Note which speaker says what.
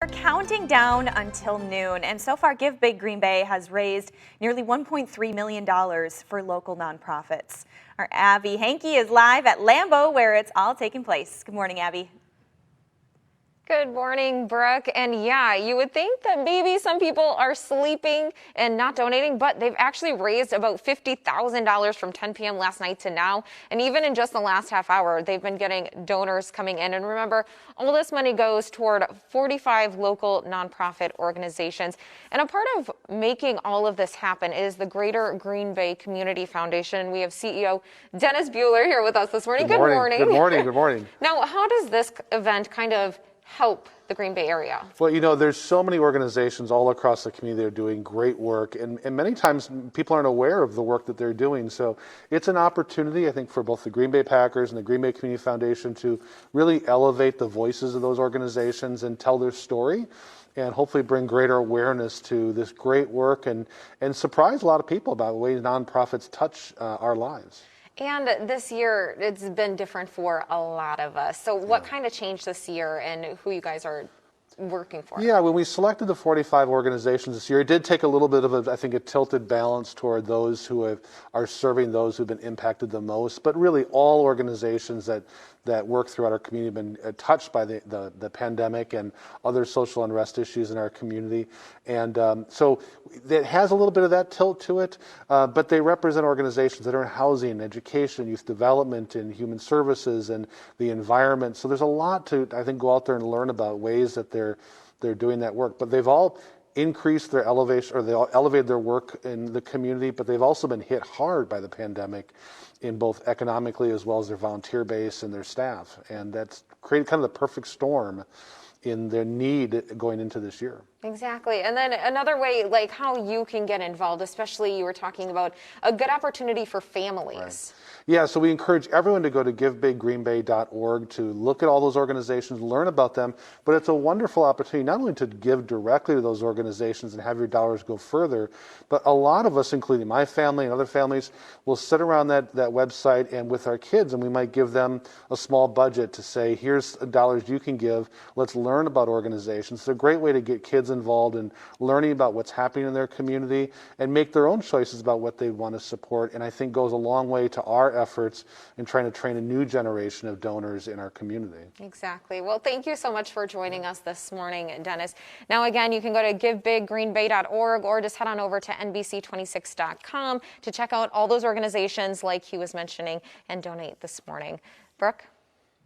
Speaker 1: We're counting down until noon, and so far Give Big Green Bay has raised nearly $1.3 million for local nonprofits. Our Abby Hankey is live at Lambeau where it's all taking place. Good morning, Abby.
Speaker 2: Good morning, Brooke. And yeah, you would think that maybe some people are sleeping and not donating, but they've actually raised about $50,000 from 10 p.m. last night to now. And even in just the last half hour, they've been getting donors coming in. And remember, all this money goes toward 45 local nonprofit organizations. And a part of making all of this happen is the Greater Green Bay Community Foundation. We have CEO Dennis Buehler here with us this morning.
Speaker 3: Good morning. Good morning. Good morning.
Speaker 2: Now, how does this event kind of help the Green Bay area?
Speaker 3: Well, you know, there's so many organizations all across the community that are doing great work, and many times people aren't aware of the work that they're doing. So it's an opportunity, I think, for both the Green Bay Packers and the Green Bay Community Foundation to really elevate the voices of those organizations and tell their story, and hopefully bring greater awareness to this great work and surprise a lot of people about the way nonprofits touch our lives.
Speaker 2: And this year, it's been different for a lot of us. So what kind of changed this year and who you guys are working for?
Speaker 3: Yeah, when we selected the 45 organizations this year, it did take a little bit of I think, a tilted balance toward those who are serving those who've been impacted the most. But really, all organizations that work throughout our community have been touched by the pandemic and other social unrest issues in our community. And so it has a little bit of that tilt to it, but they represent organizations that are in housing, education, youth development, and human services, and the environment. So there's a lot to, I think, go out there and learn about ways that they're doing that work. But they've all increased their elevation, or they all elevated their work in the community, but they've also been hit hard by the pandemic in both economically as well as their volunteer base and their staff. And that's created kind of the perfect storm in their need going into this year.
Speaker 2: Exactly. And then another way, like how you can get involved, especially you were talking about a good opportunity for families.
Speaker 3: Right. Yeah, so we encourage everyone to go to givebiggreenbay.org to look at all those organizations, learn about them, but it's a wonderful opportunity not only to give directly to those organizations and have your dollars go further, but a lot of us, including my family and other families, will sit around that website and with our kids, and we might give them a small budget to say, here's dollars you can give, let's learn about organizations. It's a great way to get kids involved in learning about what's happening in their community and make their own choices about what they want to support, and I think goes a long way to our efforts in trying to train a new generation of donors in our community.
Speaker 2: Exactly. Well, thank you so much for joining us this morning, Dennis. Now, again, you can go to givebiggreenbay.org or just head on over to NBC26.com to check out all those organizations like he was mentioning and donate this morning. Brooke?